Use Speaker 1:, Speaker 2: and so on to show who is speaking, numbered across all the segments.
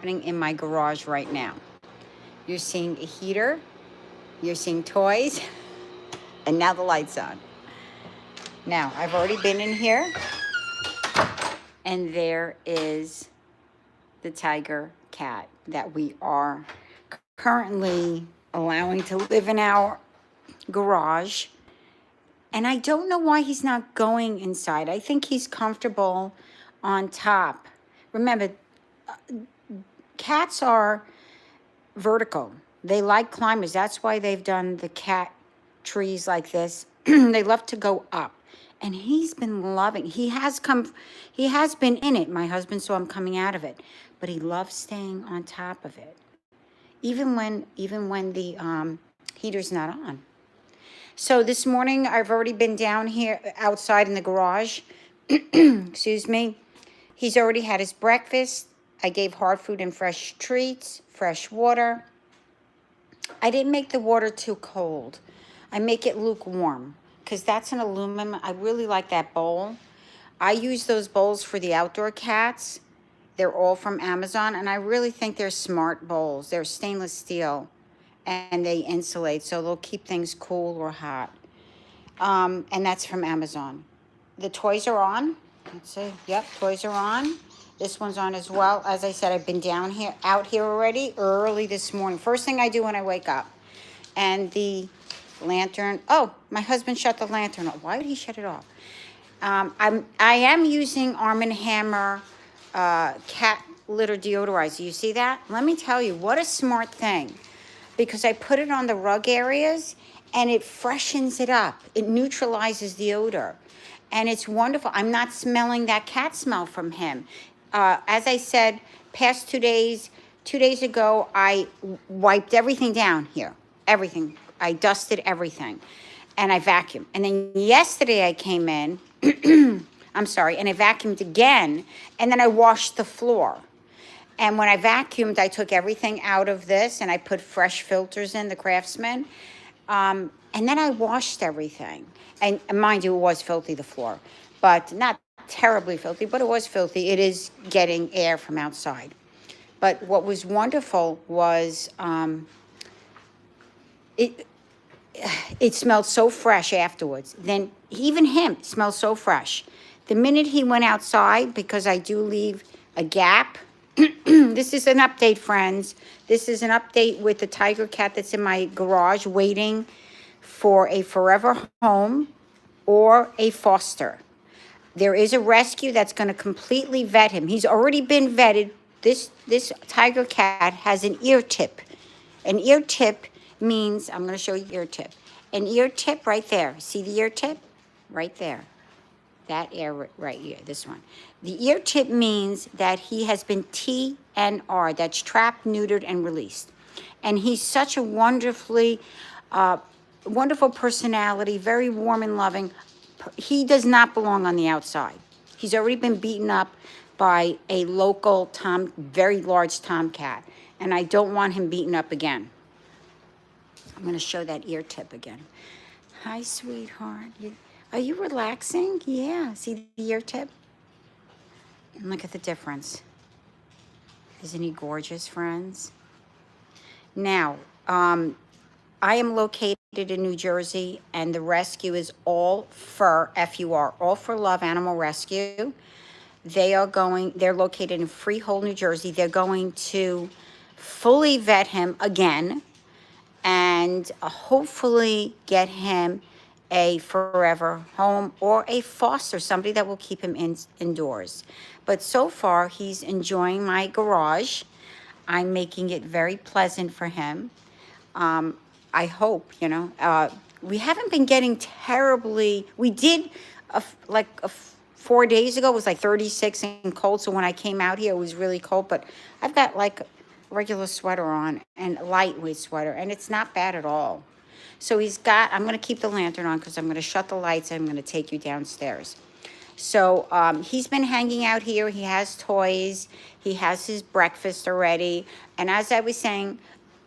Speaker 1: happening in my garage right now. You're seeing a heater, you're seeing toys, and now the light's on. Now, I've already been in here, and there is the tiger cat that we are currently allowing to live in our garage. And I don't know why he's not going inside. I think he's comfortable on top. Remember, cats are vertical. They like climbers. That's why they've done the cat trees like this. They love to go up. And he's been loving. He has been in it. My husband saw him coming out of it. But he loves staying on top of it. Even when the heater's not on. So this morning, I've already been down here outside in the garage. Excuse me. He's already had his breakfast. I gave hard food and fresh treats, fresh water. I didn't make the water too cold. I make it lukewarm because that's an aluminum. I really like that bowl. I use those bowls for the outdoor cats. They're all from Amazon, and I really think they're smart bowls. They're stainless steel, and they insulate, so they'll keep things cool or hot. And that's from Amazon. The toys are on. Let's see. Yep, toys are on. This one's on as well. As I said, I've been out here already early this morning. First thing I do when I wake up. And the lantern. Oh, my husband shut the lantern off. Why did he shut it off? I am using Arm & Hammer cat litter deodorizer. You see that? Let me tell you, what a smart thing. Because I put it on the rug areas and it freshens it up. It neutralizes the odor. And it's wonderful. I'm not smelling that cat smell from him. As I said, past 2 days ago, I wiped everything down here. Everything. I dusted everything. And I vacuumed. And then yesterday I came in, I'm sorry, and I vacuumed again. And then I washed the floor. And when I vacuumed, I took everything out of this and I put fresh filters in, the Craftsman. And then I washed everything. And mind you, it was filthy, the floor. But not terribly filthy, but it was filthy. It is getting air from outside. But what was wonderful was it smelled so fresh afterwards. Then even him smelled so fresh. The minute he went outside, because I do leave a gap. This is an update, friends. This is an update with the tiger cat that's in my garage waiting for a forever home or a foster. There is a rescue that's going to completely vet him. He's already been vetted. This tiger cat has an ear tip. An ear tip means, I'm going to show you ear tip. An ear tip right there. See the ear tip? Right there. That ear right here, this one. The ear tip means that he has been TNR, that's trapped, neutered, and released. And he's such a wonderful personality, very warm and loving. He does not belong on the outside. He's already been beaten up by a local very large tomcat, and I don't want him beaten up again. I'm going to show that ear tip again. Hi, sweetheart. Are you relaxing? Yeah. See the ear tip? And look at the difference. Isn't he gorgeous, friends? Now, I am located in New Jersey, and the rescue is All Fur, F-U-R, All for Love Animal Rescue. They're located in Freehold, New Jersey. They're going to fully vet him again and hopefully get him a forever home or a foster, somebody that will keep him indoors. But so far, he's enjoying my garage. I'm making it very pleasant for him. I hope, we haven't been getting terribly, we did 4 days ago, it was like 36 and cold. So when I came out here, it was really cold, but I've got like a regular sweater on and a lightweight sweater, and it's not bad at all. So I'm going to keep the lantern on because I'm going to shut the lights and I'm going to take you downstairs. So he's been hanging out here. He has toys. He has his breakfast already. And as I was saying,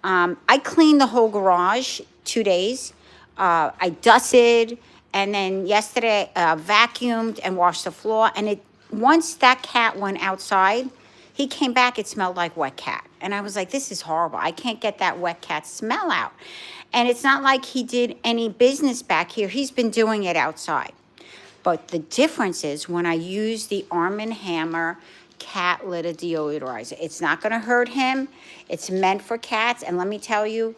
Speaker 1: I cleaned the whole garage 2 days. I dusted, and then yesterday vacuumed and washed the floor. And once that cat went outside, He came back, it smelled like wet cat. And I was like, this is horrible. I can't get that wet cat smell out. And it's not like he did any business back here. He's been doing it outside. But the difference is when I use the Arm & Hammer cat litter deodorizer, it's not going to hurt him. It's meant for cats. And let me tell you,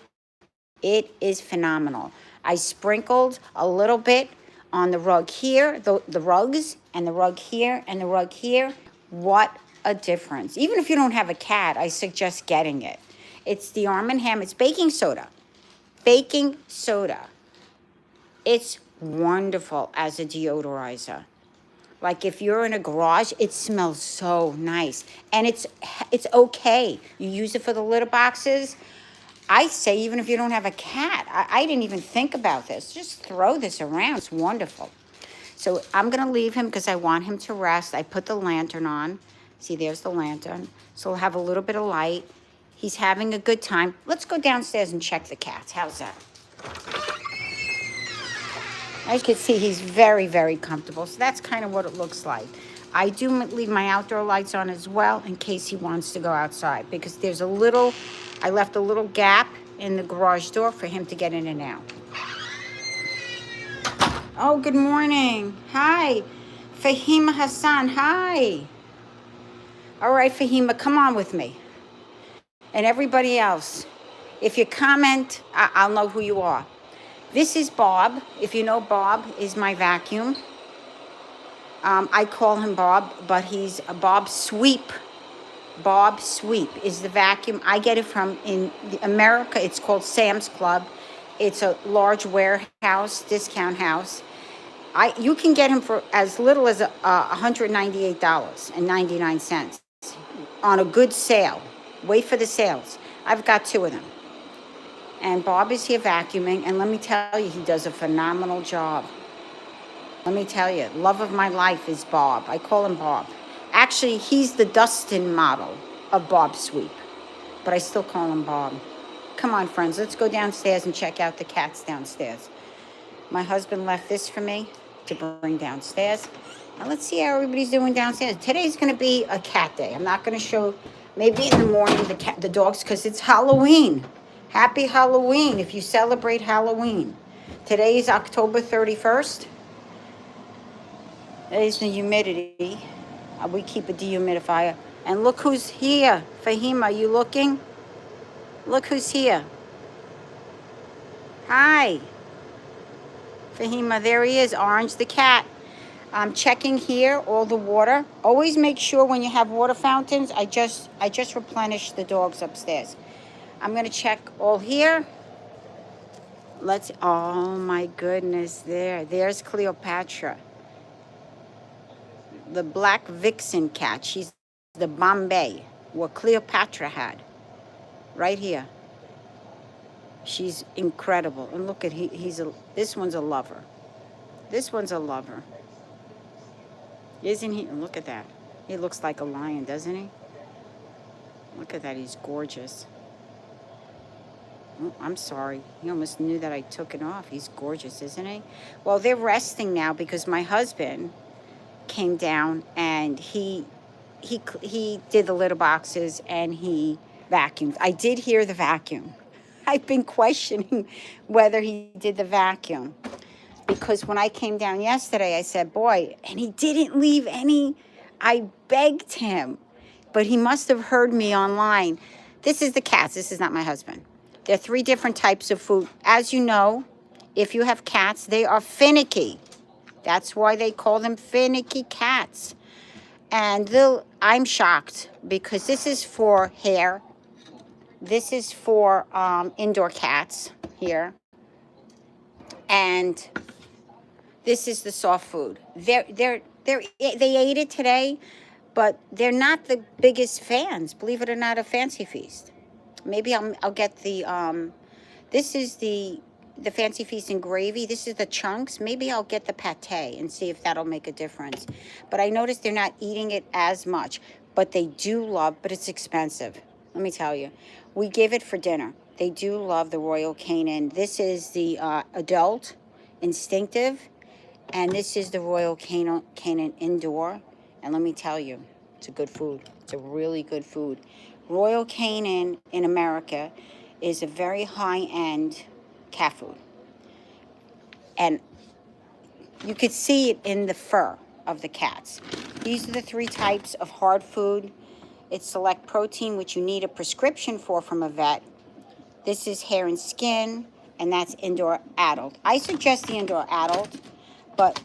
Speaker 1: it is phenomenal. I sprinkled a little bit on the rug here, the rugs, and the rug here, and the rug here. What a difference. Even if you don't have a cat, I suggest getting it. It's the Arm & Hammer. It's baking soda. Baking soda. It's wonderful as a deodorizer. Like if you're in a garage, it smells so nice. And it's okay. You use it for the litter boxes. I say even if you don't have a cat, I didn't even think about this. Just throw this around. It's wonderful. So I'm going to leave him because I want him to rest. I put the lantern on. See, there's the lantern. So we'll have a little bit of light. He's having a good time. Let's go downstairs and check the cats. How's that? As you can see, he's very, very comfortable. So that's kind of what it looks like. I do leave my outdoor lights on as well in case he wants to go outside because there's I left a little gap in the garage door for him to get in and out. Oh, good morning. Hi. Fahima Hassan, hi. All right, Fahima, come on with me. And everybody else, if you comment, I'll know who you are. This is Bob. If you know Bob, is my vacuum. I call him Bob, but he's a Bob Sweep. Bob Sweep is the vacuum. I get it from, in America, it's called Sam's Club. It's a large warehouse, discount house. You can get him for as little as $198.99 on a good sale. Wait for the sales. I've got 2 of them. And Bob is here vacuuming, and let me tell you, he does a phenomenal job. Let me tell you, love of my life is Bob. I call him Bob. Actually, he's the Dustin model of Bob Sweep, but I still call him Bob. Come on, friends, let's go downstairs and check out the cats downstairs. My husband left this for me to bring downstairs. Now let's see how everybody's doing downstairs. Today's going to be a cat day. I'm not going to show, maybe in the morning, the dogs, because it's Halloween. Happy Halloween if you celebrate Halloween. Today is October 31st. There's the humidity. We keep a dehumidifier. And look who's here. Fahima, are you looking? Look who's here. Hi. Fahima, there he is, Orange the cat. I'm checking here all the water. Always make sure when you have water fountains, I just replenish the dogs upstairs. I'm going to check all here. Oh my goodness, there's Cleopatra. The black vixen cat. She's the Bombay, what Cleopatra had. Right here. She's incredible. And look at, this one's a lover. This one's a lover. Isn't he? Look at that. He looks like a lion, doesn't he? Look at that, he's gorgeous. Oh, I'm sorry. He almost knew that I took it off. He's gorgeous, isn't he? Well, they're resting now because my husband came down and he did the litter boxes and he vacuumed. I did hear the vacuum. I've been questioning whether he did the vacuum because when I came down yesterday, I said, boy, and he didn't leave any. I begged him, but he must have heard me online. This is the cats. This is not my husband. There are 3 different types of food. As you know, if you have cats, they are finicky. That's why they call them finicky cats. And I'm shocked because this is for hair. This is for indoor cats here. And this is the soft food. They ate it today, but they're not the biggest fans, believe it or not, of Fancy Feast. Maybe I'll get this is the Fancy Feast and gravy. This is the chunks. Maybe I'll get the pate and see if that'll make a difference. But I noticed they're not eating it as much, but they do love, but it's expensive. Let me tell you, we give it for dinner. They do love the Royal Canin. This is the adult instinctive, and this is the Royal Canin indoor. And let me tell you, It's a good food. It's a really good food. Royal Canin in America is a very high-end cat food. And you could see it in the fur of the cats. These are the 3 types of hard food. It's select protein, which you need a prescription for from a vet. This is hair and skin, and that's indoor adult. I suggest the indoor adult, but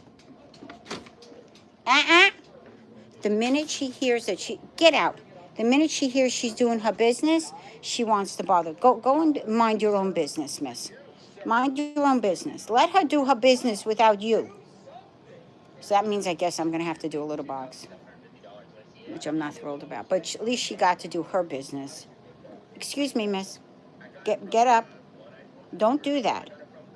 Speaker 1: the minute she hears that get out. The minute she hears she's doing her business, she wants to bother. Go and mind your own business, miss. Mind your own business. Let her do her business without you. So that means I guess I'm going to have to do a litter box, which I'm not thrilled about. But at least she got to do her business. Excuse me, miss. Get up. Don't do that,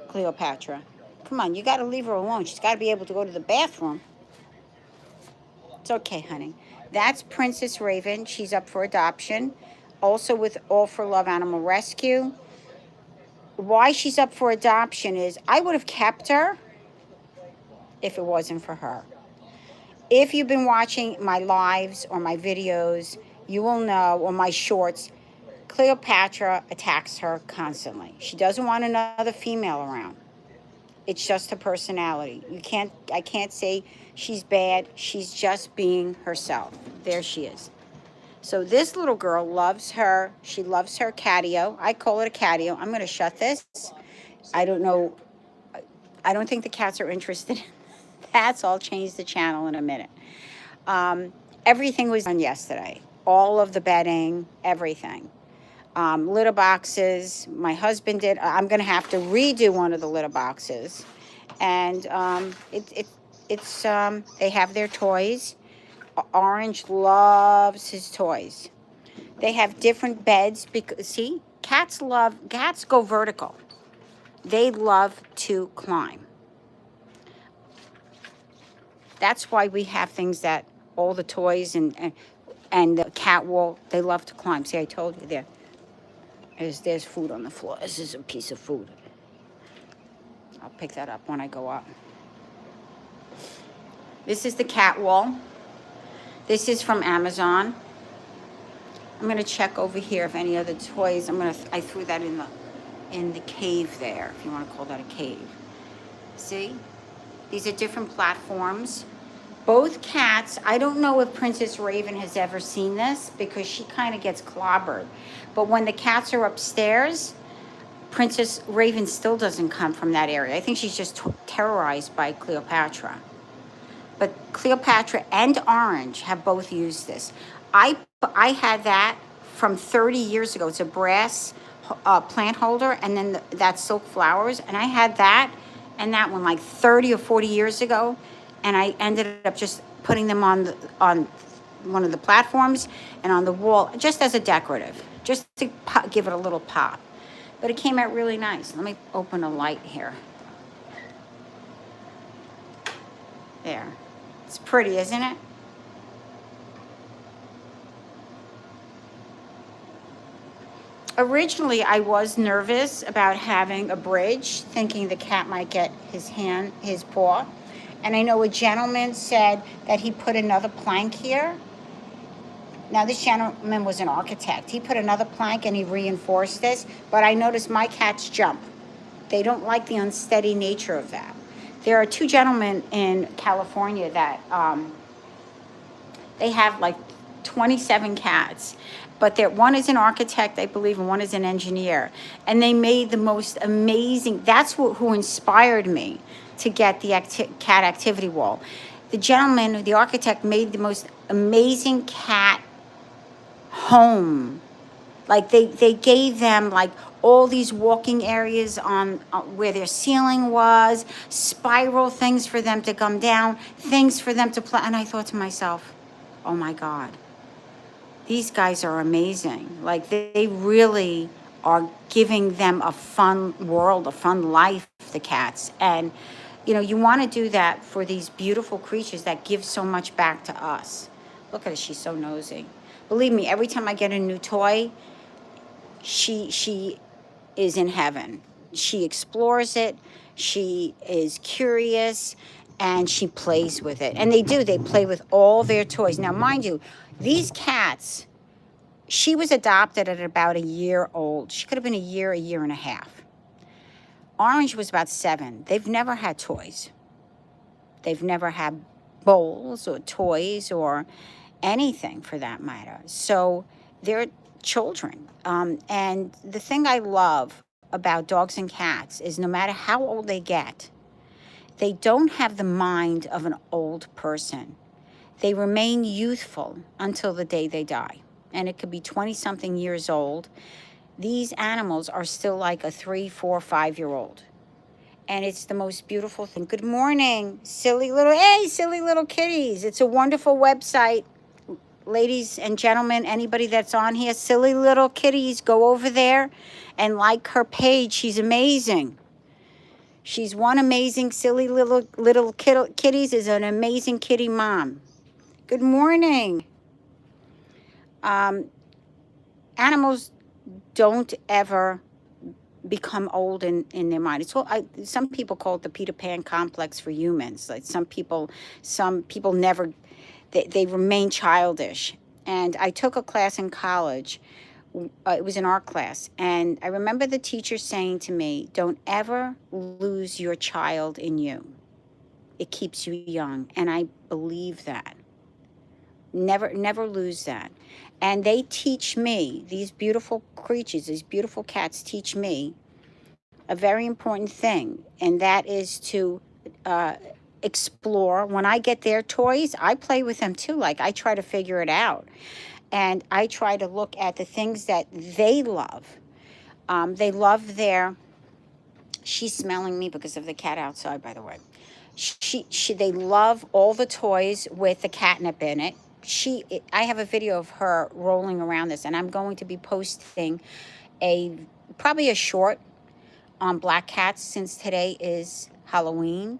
Speaker 1: Cleopatra. Come on, you got to leave her alone. She's got to be able to go to the bathroom. It's okay, honey. That's Princess Raven. She's up for adoption. Also with All for Love Animal Rescue. Why she's up for adoption is I would have kept her if it wasn't for her. If you've been watching my lives or my videos, you will know, or my shorts, Cleopatra attacks her constantly. She doesn't want another female around. It's just her personality. I can't say she's bad. She's just being herself. There she is. So this little girl loves her. She loves her catio. I call it a catio. I'm going to shut this. I don't know. I don't think the cats are interested in that, so I'll change the channel in a minute. Everything was done yesterday. All of the bedding, everything. Litter boxes, my husband did. I'm going to have to redo one of the litter boxes. And they have their toys. Orange loves his toys. They have different beds because, see, cats go vertical. They love to climb. That's why we have things that all the toys and the cat wall, they love to climb. See, I told you there. There's food on the floor. This is a piece of food. I'll pick that up when I go up. This is the cat wall. This is from Amazon. I'm going to check over here if any other toys. I threw that in the cave there, if you want to call that a cave. See? These are different platforms. Both cats, I don't know if Princess Raven has ever seen this because she kind of gets clobbered. But when the cats are upstairs, Princess Raven still doesn't come from that area. I think she's just terrorized by Cleopatra. But Cleopatra and Orange have both used this. I had that from 30 years ago. It's a brass plant holder, and then that's silk flowers. And I had that and that one like 30 or 40 years ago. And I ended up just putting them on one of the platforms and on the wall, just as a decorative, just to give it a little pop. But it came out really nice. Let me open a light here. There. It's pretty, isn't it? Originally, I was nervous about having a bridge, thinking the cat might get his paw. And I know a gentleman said that he put another plank here. Now, this gentleman was an architect. He put another plank and he reinforced this. But I noticed my cats jump. They don't like the unsteady nature of that. There are 2 gentlemen in California that they have like 27 cats. But one is an architect, I believe, and one is an engineer. And they made the most amazing, that's who inspired me to get the cat activity wall. The gentleman, the architect, made the most amazing cat home. Like they gave them like all these walking areas on where their ceiling was, spiral things for them to come down, things for them to play. And I thought to myself, oh my God, these guys are amazing. Like they really are giving them a fun world, a fun life, the cats. And you want to do that for these beautiful creatures that give so much back to us. Look at her, she's so nosy. Believe me, every time I get a new toy, she is in heaven. She explores it, she is curious, and she plays with it. And they play with all their toys. Now, mind you, These cats, she was adopted at about a year old. She could have been a year and a half. Orange was about 7. They've never had toys. They've never had bowls or toys or anything for that matter. So they're children. And the thing I love about dogs and cats is no matter how old they get, they don't have the mind of an old person. They remain youthful until the day they die. And it could be 20 something years old. These animals are still like a 3, 4, 5-year-old. And it's the most beautiful thing. Good morning, silly little kitties. It's a wonderful website. Ladies and gentlemen, anybody that's on here, Silly Little Kitties, go over there and like her page. She's amazing. She's one amazing Silly Little Kitties is an amazing kitty mom. Good morning. Animals don't ever become old in their mind. It's all, some people call it the Peter Pan complex for humans. Like some people never, they remain childish. And I took a class in college. It was an art class. And I remember the teacher saying to me, don't ever lose your child in you. It keeps you young. And I believe that. Never lose that. And they teach me, these beautiful creatures, these beautiful cats teach me a very important thing, and that is to explore. When I get their toys, I play with them too. Like, I try to figure it out. And I try to look at the things that they love. They love she's smelling me because of the cat outside, by the way. They love all the toys with the catnip in it. I have a video of her rolling around this, and I'm going to be posting probably a short on black cats, since today is Halloween,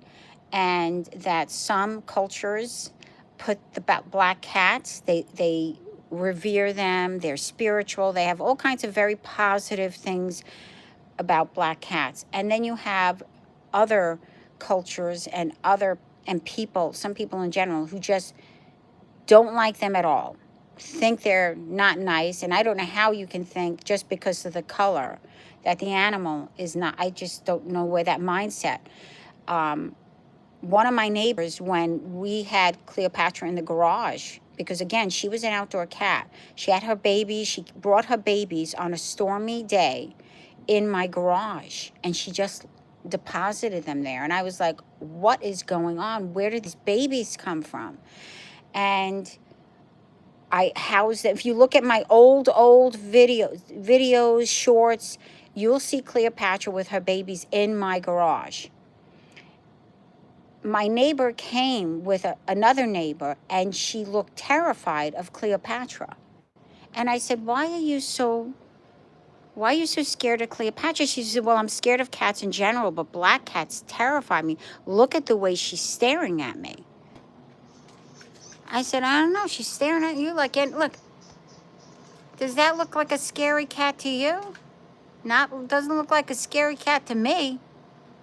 Speaker 1: and that some cultures put the black cats, they revere them, they're spiritual, they have all kinds of very positive things about black cats. And then you have other cultures and people, some people in general, who just don't like them at all, think they're not nice. And I don't know how you can think just because of the color that the animal is not. I just don't know where that mindset. One of my neighbors, when we had Cleopatra in the garage, because again, she was an outdoor cat. She had her babies. She brought her babies on a stormy day in my garage, and she just deposited them there. And I was like, what is going on? Where did these babies come from? And I housed them. If you look at my old videos, shorts, you'll see Cleopatra with her babies in my garage. My neighbor came with another neighbor, and she looked terrified of Cleopatra. And I said, why are you so scared of Cleopatra? She said, well, I'm scared of cats in general, but black cats terrify me. Look at the way she's staring at me. I said, I don't know. She's staring at you like, look, does that look like a scary cat to you? Doesn't look like a scary cat to me.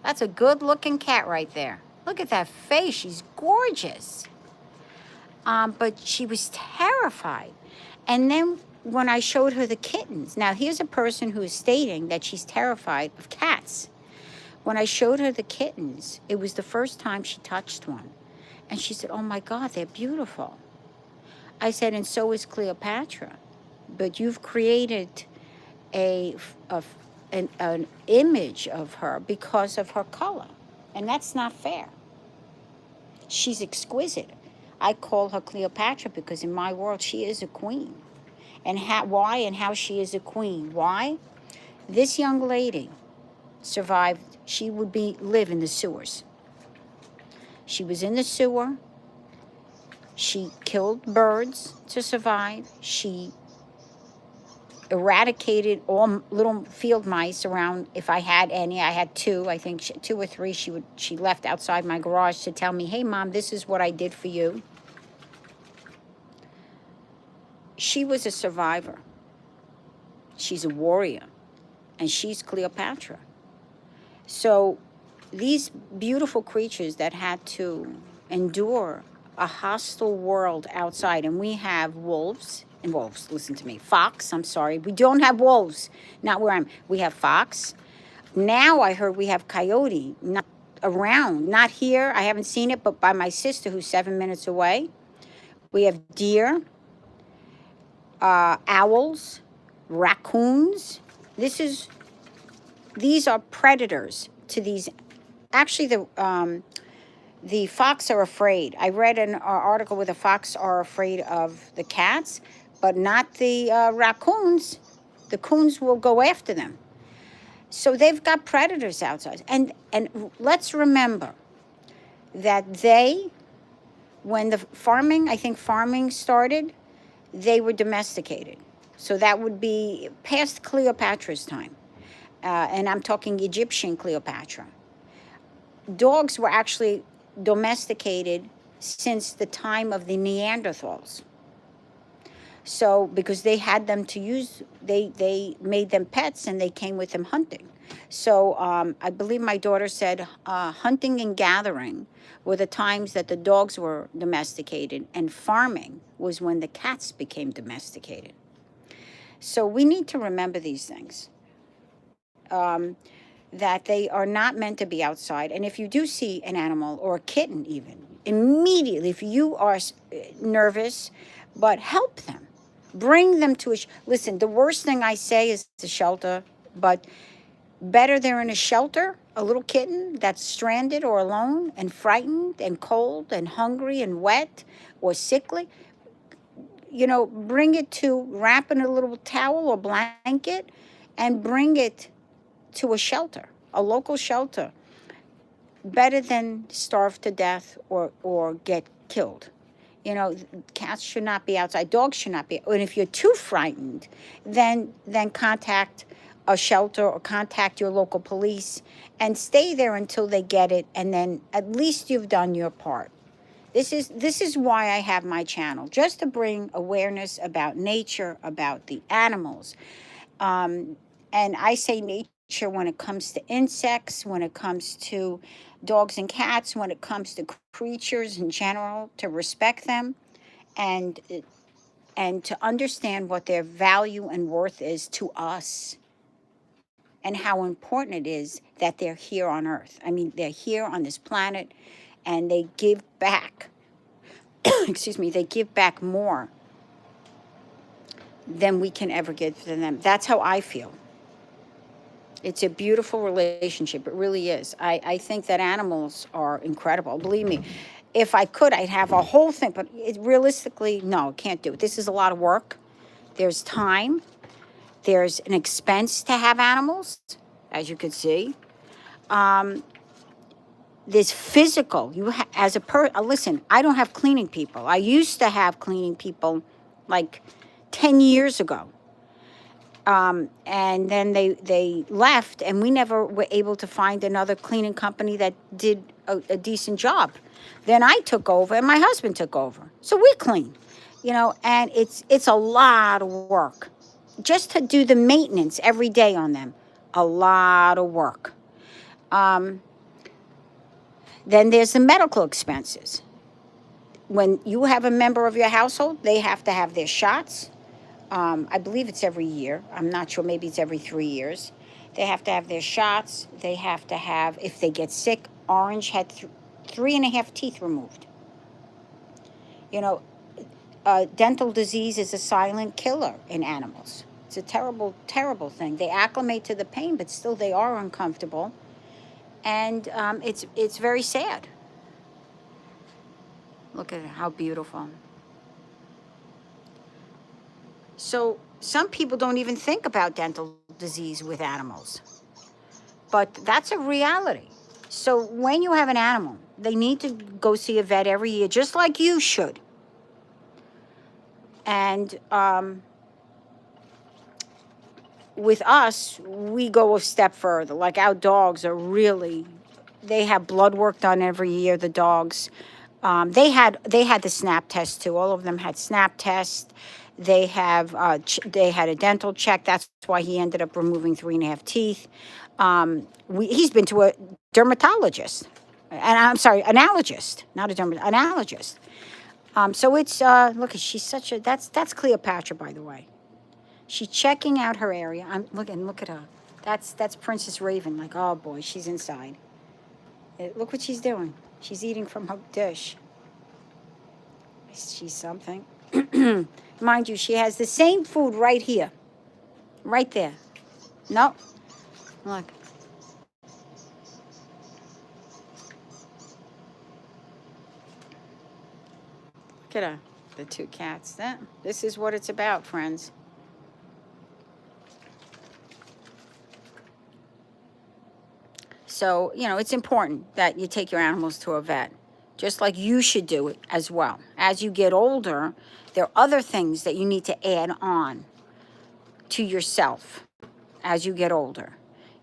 Speaker 1: That's a good looking cat right there. Look at that face. She's gorgeous. But she was terrified. And then when I showed her the kittens, now here's a person who is stating that she's terrified of cats. When I showed her the kittens, it was the first time she touched one. And she said, oh my God, they're beautiful. I said, and so is Cleopatra. But you've created an image of her because of her color. And that's not fair. She's exquisite. I call her Cleopatra because in my world, she is a queen. And why and how she is a queen? Why? This young lady survived. She would live in the sewers. She was in the sewer. She killed birds to survive. She eradicated all little field mice around. If I had any, I had 2. I think 2 or 3. She left outside my garage to tell me, "Hey, Mom, this is what I did for you." She was a survivor. She's a warrior, and she's Cleopatra. So these beautiful creatures that had to endure a hostile world outside, and we have wolves, listen to me, fox, I'm sorry, we don't have wolves, not where we have fox. Now I heard we have coyote, not around, not here, I haven't seen it, but by my sister who's 7 minutes away. We have deer, owls, raccoons. This is these are predators to these. Actually, the fox are afraid. I read an article where the fox are afraid of the cats, but not the raccoons. The coons will go after them. So they've got predators outside. And let's remember that when the farming, I think farming started, they were domesticated. So that would be past Cleopatra's time. And I'm talking Egyptian Cleopatra. Dogs were actually domesticated since the time of the Neanderthals. So because they had them to use, they made them pets and they came with them hunting. So I believe my daughter said hunting and gathering were the times that the dogs were domesticated, and farming was when the cats became domesticated. So we need to remember these things. That they are not meant to be outside. And if you do see an animal or a kitten, even immediately, if you are nervous, but help them, bring them to listen, the worst thing I say is the shelter, but better they're in a shelter, a little kitten that's stranded or alone and frightened and cold and hungry and wet or sickly. Bring it to, wrap in a little towel or blanket and bring it to a shelter, a local shelter, better than starve to death or get killed. Cats should not be outside. Dogs should not be. And if you're too frightened, then contact a shelter or contact your local police and stay there until they get it. And then at least you've done your part. This is why I have my channel, just to bring awareness about nature, about the animals. And I say nature when it comes to insects, when it comes to dogs and cats, when it comes to creatures in general, to respect them and to understand what their value and worth is to us and how important it is that they're here on Earth. I mean, they're here on this planet and they give back, excuse me, they give back more than we can ever give to them. That's how I feel. It's a beautiful relationship. It really is. I think that animals are incredible. Believe me, if I could, I'd have a whole thing. But realistically, no, can't do it. This is a lot of work. There's time. There's an expense to have animals, as you could see. There's physical. Listen, I don't have cleaning people. I used to have cleaning people like 10 years ago. And then they left, and we never were able to find another cleaning company that did a decent job. Then I took over, and my husband took over. So we clean, and it's a lot of work. Just to do the maintenance every day on them, a lot of work. Then there's the medical expenses. When you have a member of your household, they have to have their shots. I believe it's every year. I'm not sure. Maybe it's every 3 years. They have to have their shots. They have to have, if they get sick, Orange had 3.5 teeth removed. Dental disease is a silent killer in animals. It's a terrible, terrible thing. They acclimate to the pain, but still they are uncomfortable. And it's very sad. Look at it, how beautiful. So some people don't even think about dental disease with animals, but that's a reality. So when you have an animal, they need to go see a vet every year, just like you should. And with us, we go a step further. Like our dogs are really, they have blood work done every year, the dogs. They had the SNAP test too. All of them had SNAP tests. They had a dental check. That's why he ended up removing 3.5 teeth. He's been to a dermatologist, and I'm sorry, an allergist, not a dermatologist, an allergist. So it's look, she's such a that's Cleopatra, by the way. She's checking out her area. I'm looking. Look at her. That's Princess Raven. Like, oh boy, she's inside. Look what she's doing. She's eating from her dish. She's something. Mind you, she has the same food right here, right there. No, look. Look at her. The two cats. This is what it's about, friends. So, it's important that you take your animals to a vet, just like you should do it as well. As you get older, there are other things that you need to add on to yourself as you get older.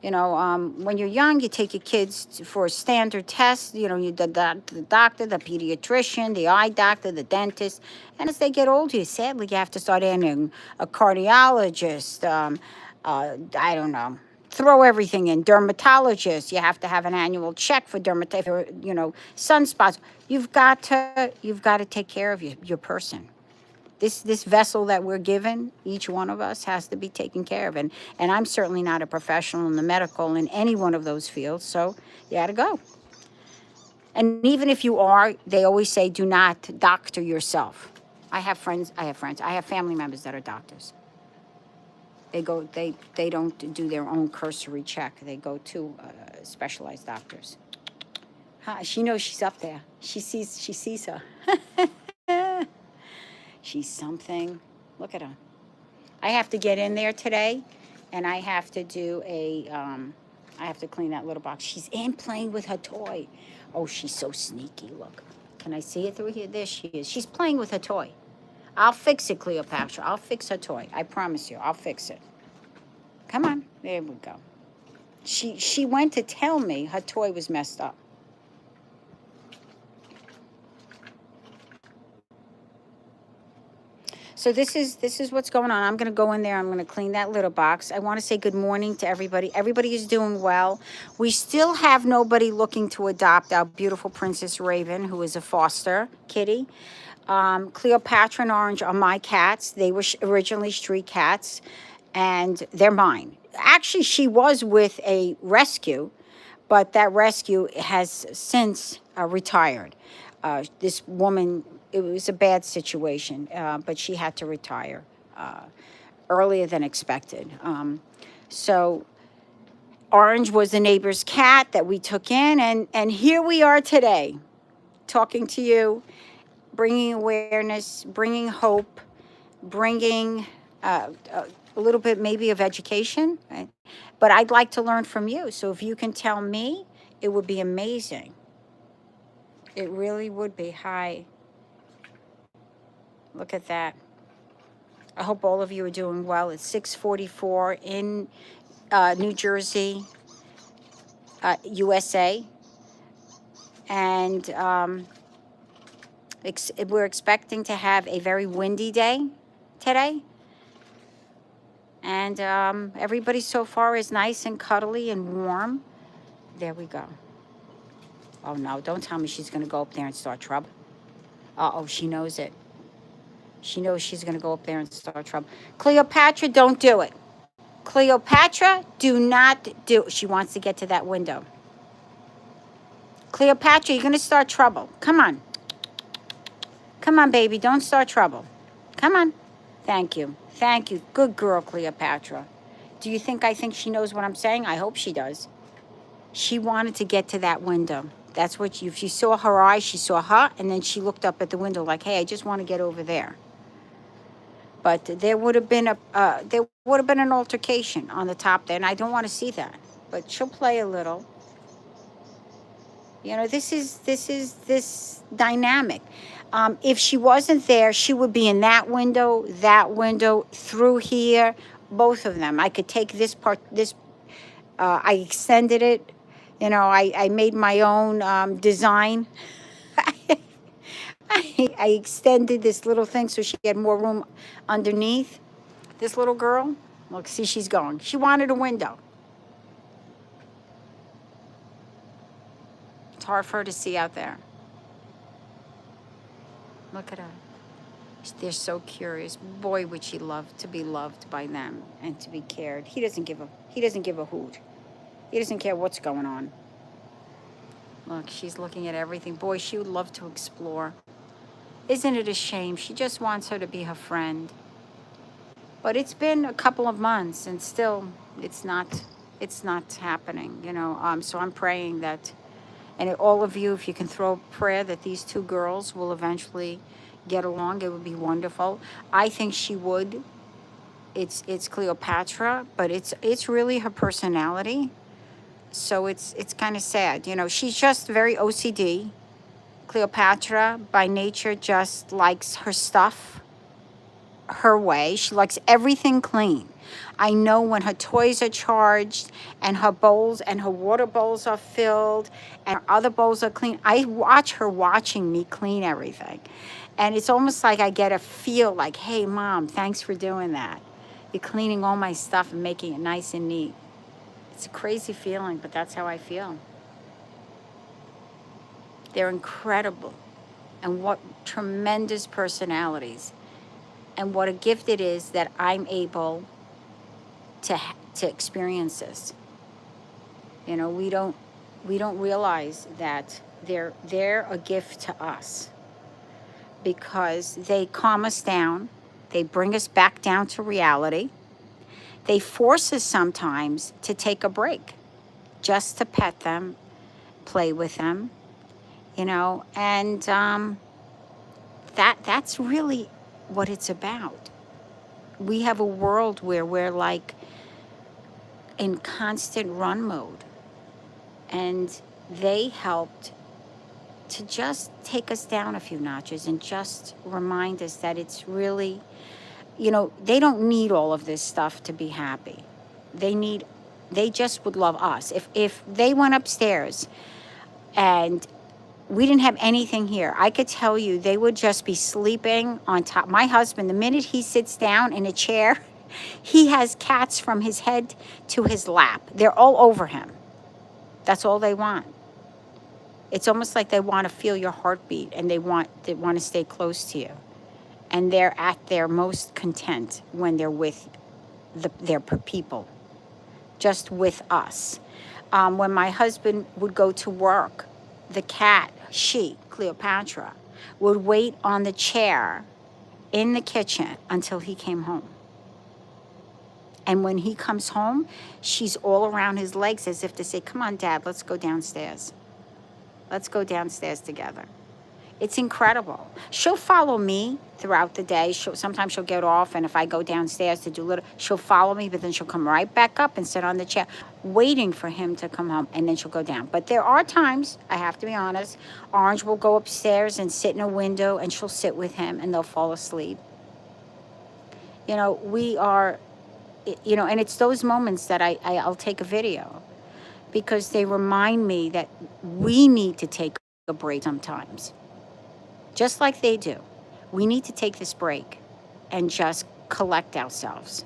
Speaker 1: When you're young, you take your kids for a standard test, the doctor, the pediatrician, the eye doctor, the dentist. And as they get older, sadly, you have to start adding a cardiologist, I don't know, throw everything in, dermatologist. You have to have an annual check for sunspots. You've got to take care of your person. This vessel that we're given, each one of us has to be taken care of. And I'm certainly not a professional in the medical in any one of those fields, so you got to go. And even if you are, they always say, do not doctor yourself. I have family members that are doctors. They don't do their own cursory check. They go to specialized doctors. She knows she's up there. She sees her. She's something. Look at her. I have to get in there today, and I have to do I have to clean that little box. She's in playing with her toy. Oh, she's so sneaky. Look. Can I see it through here? There she is. She's playing with her toy. I'll fix it, Cleopatra. I'll fix her toy. I promise you. I'll fix it. Come on. There we go. She went to tell me her toy was messed up. So this is what's going on. I'm going to go in there. I'm going to clean that litter box. I want to say good morning to everybody. Everybody is doing well. We still have nobody looking to adopt our beautiful Princess Raven, who is a foster kitty. Cleopatra and Orange are my cats. They were originally street cats, and they're mine. Actually, she was with a rescue, but that rescue has since retired. This woman, it was a bad situation, but she had to retire earlier than expected. So Orange was the neighbor's cat that we took in, and here we are today, talking to you, bringing awareness, bringing hope, bringing a little bit maybe of education. Right? But I'd like to learn from you. So if you can tell me, it would be amazing. It really would be. Hi. Look at that. I hope all of you are doing well. It's 6:44 in New Jersey, USA. And we're expecting to have a very windy day today. And everybody so far is nice and cuddly and warm. There we go. Oh, no, don't tell me she's going to go up there and start trouble. Uh-oh, she knows it. She knows she's going to go up there and start trouble. Cleopatra, don't do it. Cleopatra, do not do it. She wants to get to that window. Cleopatra, you're going to start trouble. Come on. Come on, baby. Don't start trouble. Come on. Thank you. Thank you. Good girl, Cleopatra. Do you think I think she knows what I'm saying? I hope she does. She wanted to get to that window. That's what if you saw her eyes, she saw her, and then she looked up at the window like, hey, I just want to get over there. But there would have been an altercation on the top there, and I don't want to see that. But she'll play a little. This is dynamic. If she wasn't there, she would be in that window, through here, both of them. I could take this part, I extended it. I made my own design. I extended this little thing so she had more room underneath. This little girl, look, see, she's going. She wanted a window. It's hard for her to see out there. Look at her. They're so curious. Boy, would she love to be loved by them and to be cared. He doesn't give a hoot. He doesn't care what's going on. Look, she's looking at everything. Boy, she would love to explore. Isn't it a shame? She just wants her to be her friend. But it's been a couple of months and still it's not happening, you know. So I'm praying that, and all of you, if you can throw a prayer that these two girls will eventually get along, it would be wonderful. I think she would. It's Cleopatra, but it's really her personality. So it's kind of sad, you know. She's just very OCD. Cleopatra by nature just likes her stuff her way. She likes everything clean. I know when her toys are charged and her bowls and her water bowls are filled and her other bowls are clean. I watch her watching me clean everything. And it's almost like I get a feel like, hey, Mom, thanks for doing that. You're cleaning all my stuff and making it nice and neat. It's a crazy feeling, but that's how I feel. They're incredible. And what tremendous personalities. And what a gift it is that I'm able to experience this. You know, we don't realize that they're a gift to us because they calm us down, they bring us back down to reality. They force us sometimes to take a break, just to pet them, play with them, you know, and that's really what it's about. We have a world where we're like in constant run mode, and they helped to just take us down a few notches and just remind us that it's really, you know, they don't need all of this stuff to be happy. They just would love us. If they went upstairs and we didn't have anything here, I could tell you they would just be sleeping on top. My husband, the minute he sits down in a chair, he has cats from his head to his lap. They're all over him. That's all they want. It's almost like they want to feel your heartbeat and they want to stay close to you. And they're at their most content when they're with their people, just with us. When my husband would go to work, the cat, Cleopatra, would wait on the chair in the kitchen until he came home. And when he comes home, she's all around his legs as if to say, come on, Dad, let's go downstairs. Let's go downstairs together. It's incredible. She'll follow me throughout the day. Sometimes she'll get off, and if I go downstairs to do little, she'll follow me, but then she'll come right back up and sit on the chair, waiting for him to come home, and then she'll go down. But there are times, I have to be honest, Orange will go upstairs and sit in a window, and she'll sit with him, and they'll fall asleep. You know, we are, you know, and it's those moments that I'll take a video, because they remind me that we need to take a break sometimes. Just like they do. We need to take this break and just collect ourselves.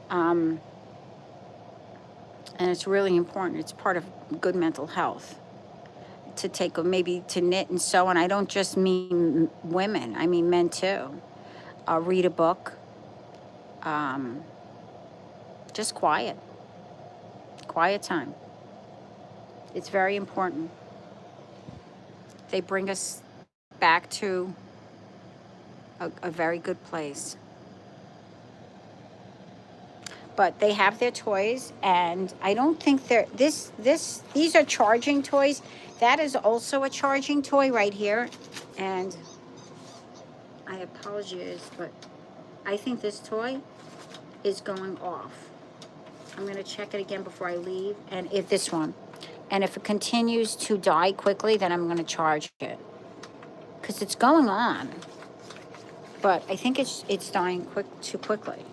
Speaker 1: And it's really important. It's part of good mental health to take, maybe to knit and sew. And I don't just mean women, I mean men too. Read a book. Just quiet time. It's very important. They bring us back to a very good place. But they have their toys, and I don't think they're these are charging toys. That is also a charging toy right here. And I apologize, but I think this toy is going off. I'm going to check it again before I leave. And if this one, and if it continues to die quickly, then I'm going to charge it, because it's going on. But I think it's dying too quickly.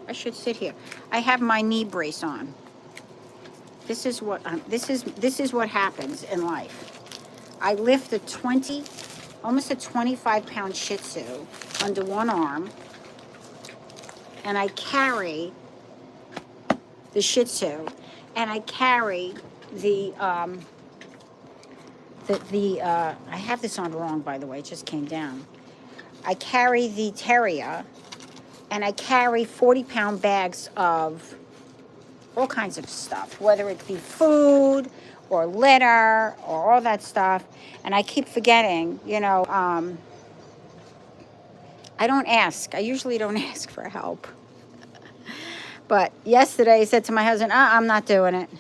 Speaker 1: I should sit here. I have my knee brace on. This is what happens in life. I lift almost a 25-pound Shih Tzu under one arm, and I carry the Shih Tzu, and I carry the I have this on wrong, by the way, it just came down. I carry the terrier, and I carry 40-pound bags of all kinds of stuff, whether it be food or litter or all that stuff. And I keep forgetting, I don't ask. I usually don't ask for help. But yesterday I said to my husband, I'm not doing it.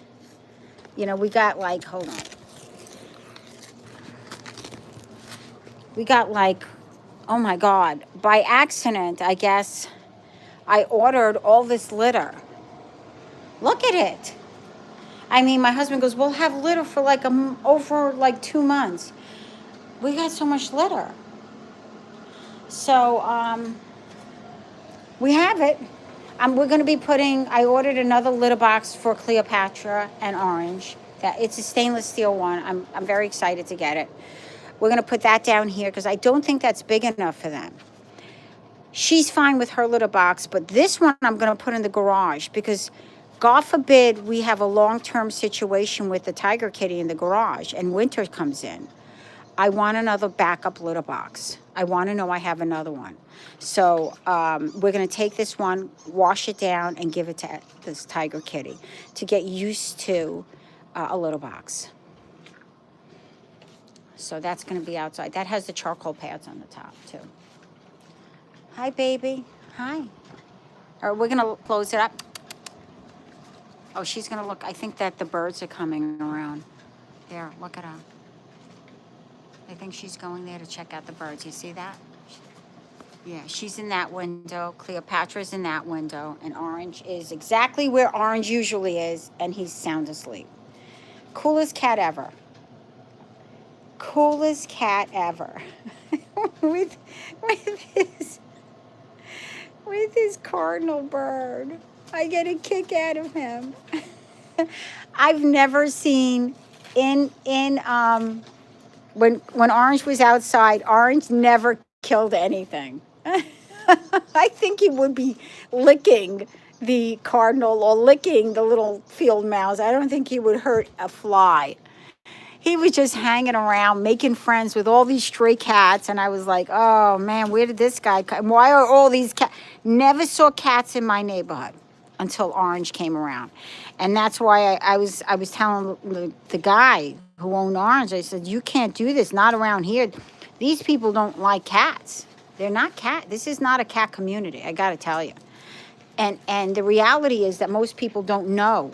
Speaker 1: We got like, hold on. We got like, oh my God, by accident, I guess, I ordered all this litter. Look at it. I mean, my husband goes, we'll have litter for like over like 2 months. We got so much litter. So we have it. We're going to be I ordered another litter box for Cleopatra and Orange. It's a stainless steel one. I'm very excited to get it. We're going to put that down here because I don't think that's big enough for them. She's fine with her litter box, but this one I'm going to put in the garage because God forbid we have a long-term situation with the tiger kitty in the garage and winter comes in. I want another backup litter box. I want to know I have another one. So we're going to take this one, wash it down, and give it to this tiger kitty to get used to a litter box. So that's going to be outside. That has the charcoal pads on the top, too. Hi, baby. Hi. All right, we're going to close it up. Oh, she's going to look. I think that the birds are coming around. There, look at her. I think she's going there to check out the birds. You see that? Yeah, she's in that window. Cleopatra's in that window. And Orange is exactly where Orange usually is, and he's sound asleep. Coolest cat ever. Coolest cat ever. with his cardinal bird. I get a kick out of him. I've never seen when Orange was outside, Orange never killed anything. I think he would be licking the cardinal or licking the little field mouse. I don't think he would hurt a fly. He was just hanging around, making friends with all these stray cats. And I was like, oh, man, where did this guy come? Why are all these cats? Never saw cats in my neighborhood until Orange came around. And that's why I was telling the guy who owned Orange, I said, you can't do this, not around here. These people don't like cats. They're not cat. This is not a cat community, I got to tell you. And the reality is that most people don't know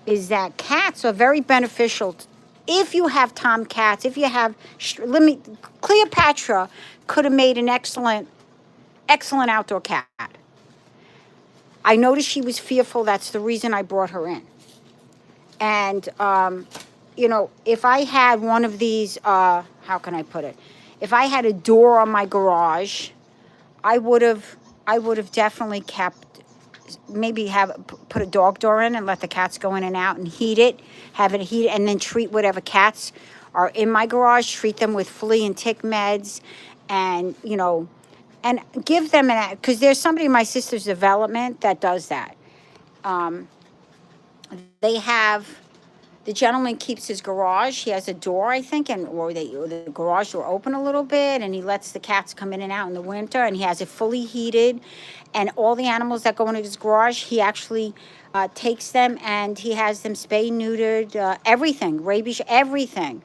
Speaker 1: is that cats are very beneficial. If you have tomcats, if you have, Cleopatra could have made an excellent outdoor cat. I noticed she was fearful. That's the reason I brought her in. And, if I had one of these, how can I put it? If I had a door on my garage, I would have definitely put a dog door in and let the cats go in and out and have it heated, and then treat whatever cats are in my garage, treat them with flea and tick meds, and, and give them because there's somebody in my sister's development that does that. The gentleman keeps his garage. He has a door, I think, or the garage door open a little bit, and he lets the cats come in and out in the winter, and he has it fully heated. And all the animals that go into his garage, he actually takes them, and he has them spayed, neutered, everything, rabies, everything.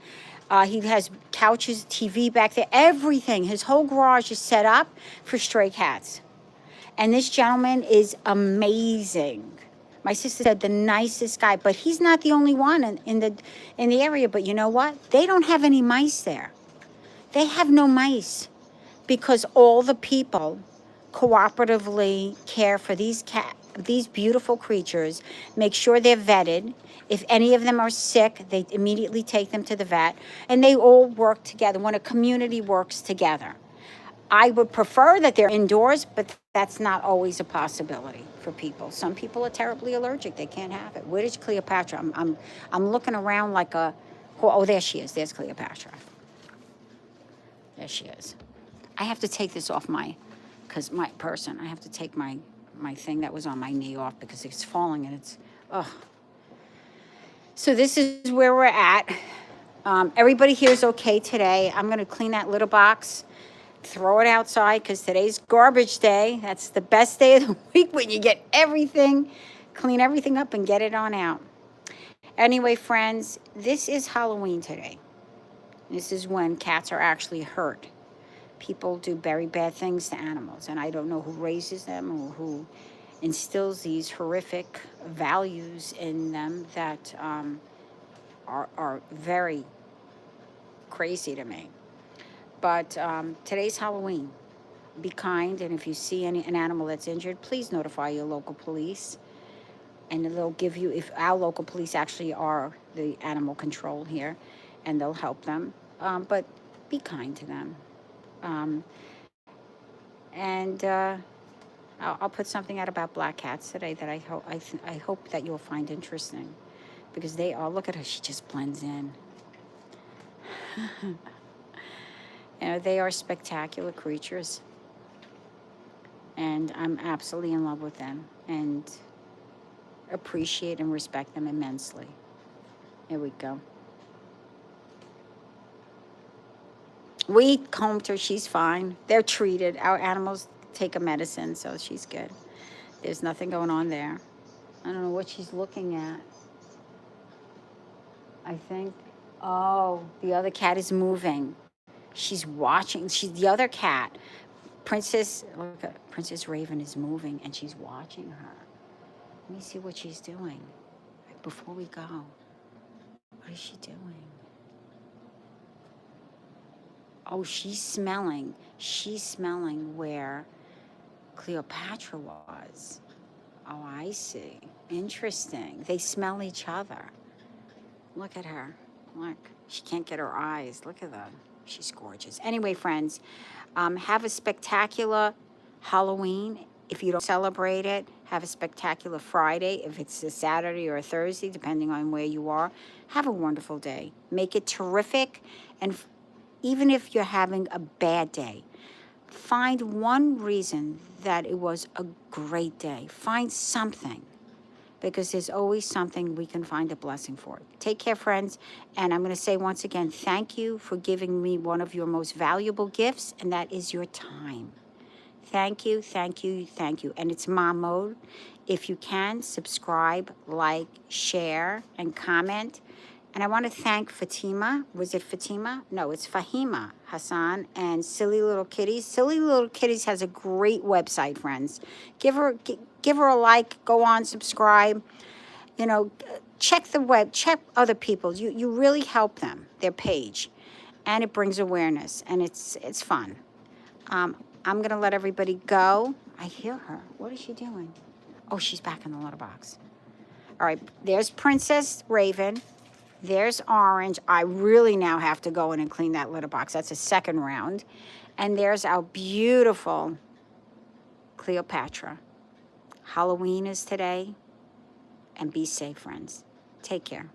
Speaker 1: He has couches, TV back there, everything. His whole garage is set up for stray cats. And this gentleman is amazing. My sister said the nicest guy, but he's not the only one in the area. But you know what? They don't have any mice there. They have no mice because all the people cooperatively care for these beautiful creatures, make sure they're vetted. If any of them are sick, they immediately take them to the vet, and they all work together when a community works together. I would prefer that they're indoors, but that's not always a possibility for people. Some people are terribly allergic. They can't have it. Where is Cleopatra? I'm looking around like oh, there she is. There's Cleopatra. There she is. I have to take this off I have to take my thing that was on my knee off because it's falling and it's, ugh. So this is where we're at. Everybody here is okay today. I'm going to clean that litter box, throw it outside because today's garbage day. That's the best day of the week when you get everything, clean everything up and get it on out. Anyway, friends, this is Halloween today. This is when cats are actually hurt. People do very bad things to animals, and I don't know who raises them or who instills these horrific values in them that are very crazy to me. But today's Halloween. Be kind, and if you see an animal that's injured, please notify your local police. And they'll give you, if our local police actually are the animal control here, and they'll help them. But be kind to them. Um, and I'll put something out about black cats today that I hope that you'll find interesting, because they are. Look at her; she just blends in. You know, they are spectacular creatures, and I'm absolutely in love with them and appreciate and respect them immensely. Here we go. We combed her. She's fine. They're treated. Our animals take a medicine, so she's good. There's nothing going on there. I don't know what she's looking at. I think, oh, the other cat is moving. She's watching. She's the other cat. Look at Princess Raven is moving, and she's watching her. Let me see what she's doing before we go. What is she doing? Oh, she's smelling. She's smelling where Cleopatra was. Oh, I see. Interesting. They smell each other. Look at her. Look. She can't get her eyes. Look at that. She's gorgeous. Anyway, friends, have a spectacular Halloween. If you don't celebrate it, have a spectacular Friday. If it's a Saturday or a Thursday, depending on where you are, have a wonderful day. Make it terrific. And even if you're having a bad day, find one reason that it was a great day. Find something, because there's always something we can find a blessing for. Take care, friends. And I'm going to say once again, thank you for giving me one of your most valuable gifts, and that is your time. Thank you, thank you, thank you. And it's mom mode. If you can, subscribe, like, share, and comment. And I want to thank Fatima. Was it Fatima? No, it's Fahima Hassan and Silly Little Kitties. Silly Little Kitties has a great website, friends. Give her a like. Go on, subscribe. You know, check the web. Check other people's. You really help them. Their page, and it brings awareness, and it's fun. I'm gonna let everybody go. I hear her. What is she doing? Oh, she's back in the litter box. All right. There's Princess Raven. There's Orange. I really now have to go in and clean that litter box. That's a second round. And there's our beautiful Cleopatra. Halloween is today. And be safe, friends. Take care.